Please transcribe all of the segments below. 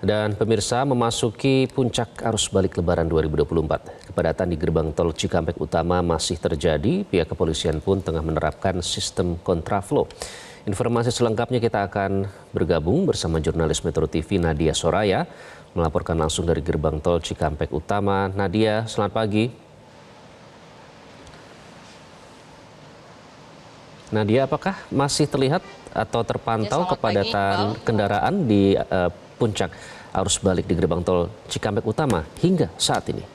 Dan pemirsa, memasuki puncak arus balik Lebaran 2024. Kepadatan di gerbang tol Cikampek Utama masih terjadi. Pihak kepolisian pun tengah menerapkan sistem kontraflow. Informasi selengkapnya kita akan bergabung bersama jurnalis Metro TV Nadia Soraya, melaporkan langsung dari gerbang tol Cikampek Utama. Nadia, selamat pagi. Nadia, apakah masih terlihat atau terpantau kepadatan kendaraan di puncak arus balik di gerbang tol Cikampek Utama hingga saat ini?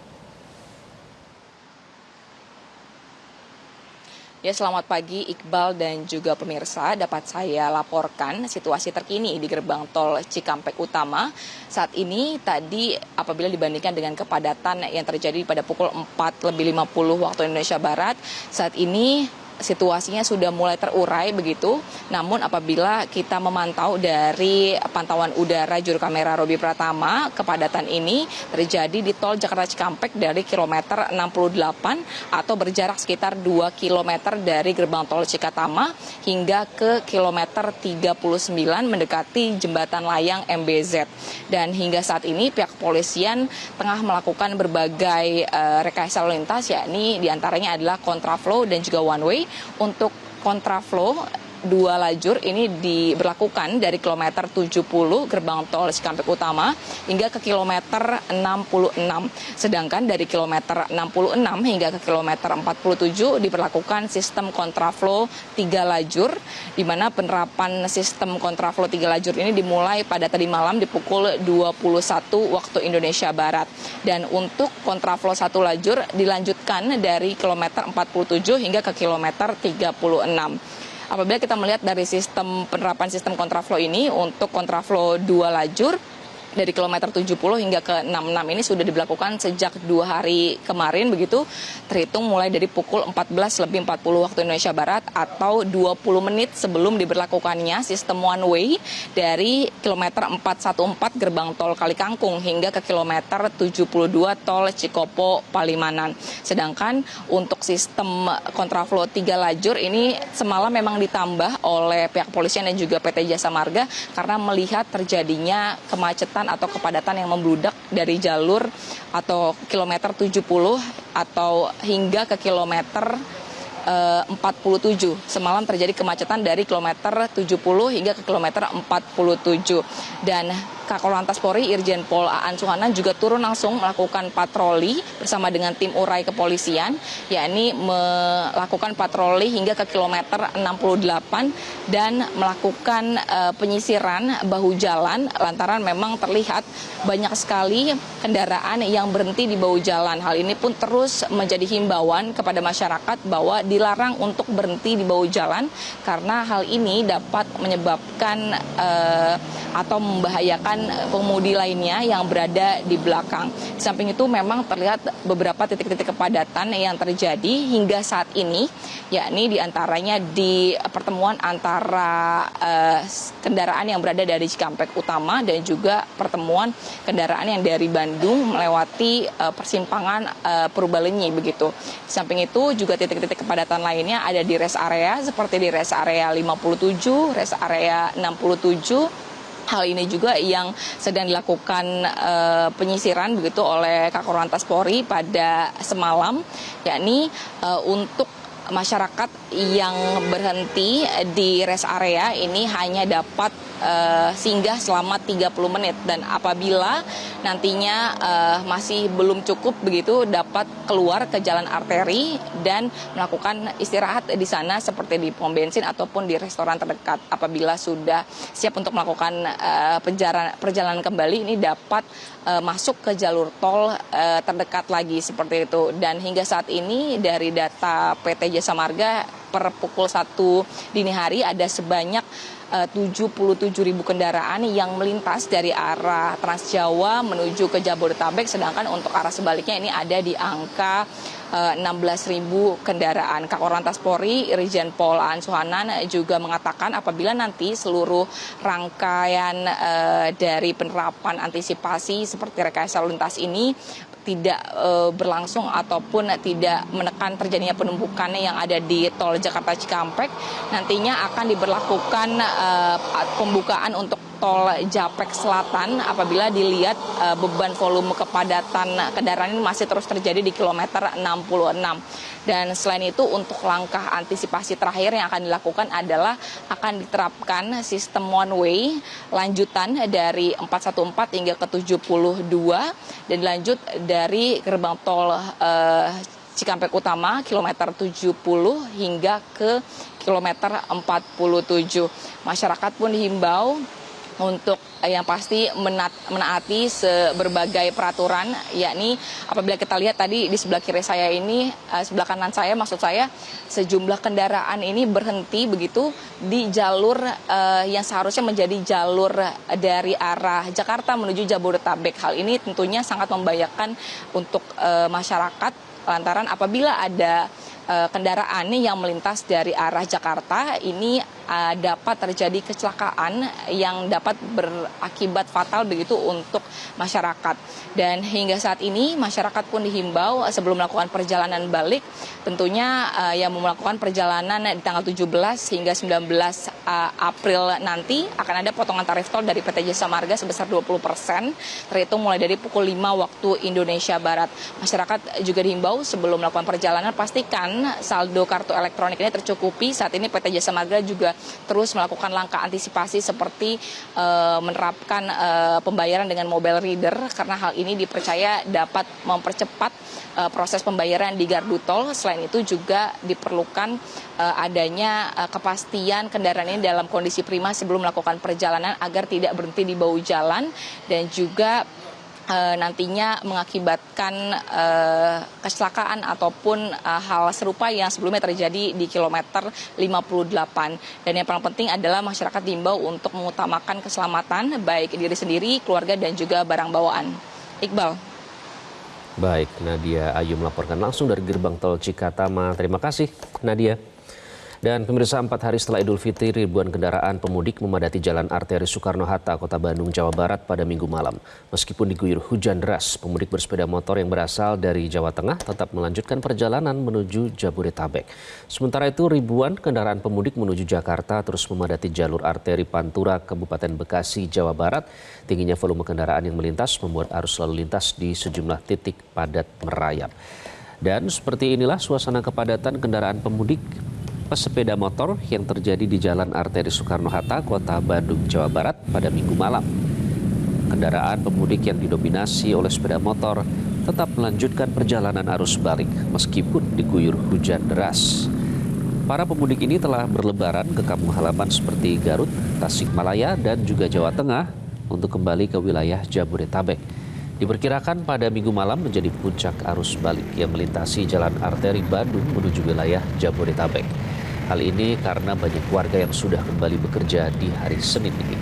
Ya, selamat pagi Iqbal dan juga pemirsa. Dapat saya laporkan situasi terkini di gerbang tol Cikampek Utama. Saat ini tadi apabila dibandingkan dengan kepadatan yang terjadi pada pukul 4:50 waktu Indonesia Barat, saat ini situasinya sudah mulai terurai begitu. Namun apabila kita memantau dari pantauan udara juru kamera Robi Pratama, kepadatan ini terjadi di tol Jakarta Cikampek dari kilometer 68 atau berjarak sekitar 2 km dari gerbang tol Cikatama hingga ke kilometer 39 mendekati jembatan layang MBZ. Dan hingga saat ini pihak kepolisian tengah melakukan berbagai rekayasa lalu lintas, yakni diantaranya adalah kontraflow dan juga one way. Untuk kontraflow 2 lajur ini diberlakukan dari kilometer 70 gerbang tol Cikampek Utama hingga ke kilometer 66. Sedangkan dari kilometer 66 hingga ke kilometer 47 diberlakukan sistem kontraflow 3 lajur, di mana penerapan sistem kontraflow 3 lajur ini dimulai pada tadi malam di pukul 21 waktu Indonesia Barat. Dan untuk kontraflow 1 lajur dilanjutkan dari kilometer 47 hingga ke kilometer 36. Apabila kita melihat dari penerapan sistem kontraflow ini, untuk kontraflow 2 lajur dari kilometer 70 hingga ke 66 ini sudah diberlakukan sejak 2 hari kemarin begitu, terhitung mulai dari pukul 14:40 waktu Indonesia Barat atau 20 menit sebelum diberlakukannya sistem one way dari kilometer 414 gerbang tol Kalikangkung hingga ke kilometer 72 tol Cikopo Palimanan. Sedangkan untuk sistem kontraflow 3 lajur ini semalam memang ditambah oleh pihak kepolisian dan juga PT Jasa Marga karena melihat terjadinya kemacetan atau kepadatan yang membludak dari jalur atau kilometer 70 atau hingga ke kilometer 47. Semalam terjadi kemacetan dari kilometer 70 hingga ke kilometer 47. Dan Kakor Lantas Polri Irjen Pol Aan Suhanan juga turun langsung melakukan patroli bersama dengan tim urai kepolisian, yakni melakukan patroli hingga ke kilometer 68 dan melakukan penyisiran bahu jalan lantaran memang terlihat banyak sekali kendaraan yang berhenti di bahu jalan. Hal ini pun terus menjadi himbauan kepada masyarakat bahwa dilarang untuk berhenti di bahu jalan karena hal ini dapat menyebabkan atau membahayakan pengemudi lainnya yang berada di belakang. Di samping itu memang terlihat beberapa titik-titik kepadatan yang terjadi hingga saat ini, yakni diantaranya di pertemuan antara kendaraan yang berada dari Cikampek Utama dan juga pertemuan kendaraan yang dari Bandung melewati persimpangan Purbalenyi begitu. Di samping itu juga titik-titik kepadatan lainnya ada di rest area seperti di rest area 57, rest area 67. Hal ini juga yang sedang dilakukan penyisiran begitu oleh Kakor Lantas Polri pada semalam, yakni untuk masyarakat yang berhenti di rest area ini hanya dapat singgah selama 30 menit dan apabila nantinya masih belum cukup begitu dapat keluar ke jalan arteri dan melakukan istirahat di sana seperti di pom bensin ataupun di restoran terdekat. Apabila sudah siap untuk melakukan perjalanan kembali ini dapat masuk ke jalur tol terdekat lagi seperti itu. Dan hingga saat ini dari data PT Jasa Marga per pukul 1 dini hari ada sebanyak 77.000 kendaraan yang melintas dari arah Trans Jawa menuju ke Jabodetabek, sedangkan untuk arah sebaliknya ini ada di angka 16.000 kendaraan. Kakor Lantas Polri Irjen Pol Aan Suhanan juga mengatakan apabila nanti seluruh rangkaian dari penerapan antisipasi seperti rekayasa lalu lintas ini tidak berlangsung ataupun tidak menekan terjadinya penumpukan yang ada di tol Jakarta Cikampek, nantinya akan diberlakukan pembukaan untuk tol Japek Selatan apabila dilihat beban volume kepadatan kendaraan ini masih terus terjadi di kilometer 66. Dan selain itu untuk langkah antisipasi terakhir yang akan dilakukan adalah akan diterapkan sistem one way lanjutan dari 414 hingga ke 72 dan lanjut dari gerbang tol Cikampek Utama kilometer 70 hingga ke kilometer 47. Masyarakat pun dihimbau untuk yang pasti menaati berbagai peraturan, yakni apabila kita lihat tadi di sebelah kiri saya ini, sebelah kanan saya maksud saya, sejumlah kendaraan ini berhenti begitu di jalur yang seharusnya menjadi jalur dari arah Jakarta menuju Jabodetabek. Hal ini tentunya sangat membahayakan untuk masyarakat lantaran apabila ada kendaraan yang melintas dari arah Jakarta ini dapat terjadi kecelakaan yang dapat berakibat fatal begitu untuk masyarakat. Dan hingga saat ini masyarakat pun dihimbau sebelum melakukan perjalanan balik tentunya yang melakukan perjalanan di tanggal 17 hingga 19 April nanti akan ada potongan tarif tol dari PT Jasa Marga sebesar 20%, terhitung mulai dari pukul 5 waktu Indonesia Barat. Masyarakat juga dihimbau sebelum melakukan perjalanan pastikan saldo kartu elektronik ini tercukupi. Saat ini PT Jasa Marga juga terus melakukan langkah antisipasi seperti menerapkan pembayaran dengan mobile reader karena hal ini dipercaya dapat mempercepat proses pembayaran di gardu tol. Selain itu juga diperlukan adanya kepastian kendaraan ini dalam kondisi prima sebelum melakukan perjalanan agar tidak berhenti di bahu jalan dan juga nantinya mengakibatkan kecelakaan ataupun hal serupa yang sebelumnya terjadi di kilometer 58. Dan yang paling penting adalah masyarakat diimbau untuk mengutamakan keselamatan baik diri sendiri, keluarga dan juga barang bawaan. Iqbal. Baik, Nadia Ayu melaporkan langsung dari gerbang tol Cikatama. Terima kasih, Nadia. Dan pemirsa, 4 hari setelah Idul Fitri, ribuan kendaraan pemudik memadati Jalan Arteri Soekarno-Hatta, Kota Bandung, Jawa Barat pada Minggu malam. Meskipun diguyur hujan deras, pemudik bersepeda motor yang berasal dari Jawa Tengah tetap melanjutkan perjalanan menuju Jabodetabek. Sementara itu, ribuan kendaraan pemudik menuju Jakarta terus memadati jalur arteri Pantura, Kabupaten Bekasi, Jawa Barat. Tingginya volume kendaraan yang melintas membuat arus lalu lintas di sejumlah titik padat merayap. Dan seperti inilah suasana kepadatan kendaraan pemudik pesepeda motor yang terjadi di Jalan Arteri Soekarno-Hatta, Kota Bandung, Jawa Barat pada Minggu malam. Kendaraan pemudik yang didominasi oleh sepeda motor tetap melanjutkan perjalanan arus balik meskipun diguyur hujan deras. Para pemudik ini telah berlebaran ke kampung halaman seperti Garut, Tasikmalaya, dan juga Jawa Tengah untuk kembali ke wilayah Jabodetabek. Diperkirakan pada Minggu malam menjadi puncak arus balik yang melintasi Jalan Arteri Bandung menuju wilayah Jabodetabek. Hal ini karena banyak warga yang sudah kembali bekerja di hari Senin ini.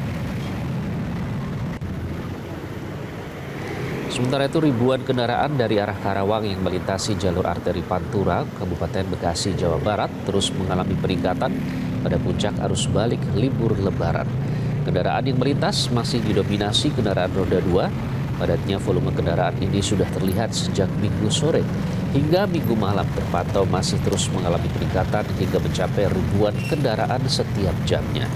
Sementara itu, ribuan kendaraan dari arah Karawang yang melintasi jalur arteri Pantura, Kabupaten Bekasi, Jawa Barat terus mengalami peningkatan pada puncak arus balik libur Lebaran. Kendaraan yang melintas masih didominasi kendaraan roda 2. Padatnya volume kendaraan ini sudah terlihat sejak Minggu sore. Hingga Minggu malam terpantau masih terus mengalami peningkatan hingga mencapai ribuan kendaraan setiap jamnya.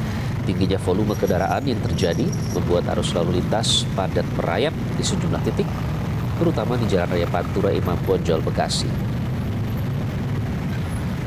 Tingginya volume kendaraan yang terjadi membuat arus lalu lintas padat merayap di sejumlah titik, terutama di Jalan Raya Pantura Imam Bonjol, Bekasi.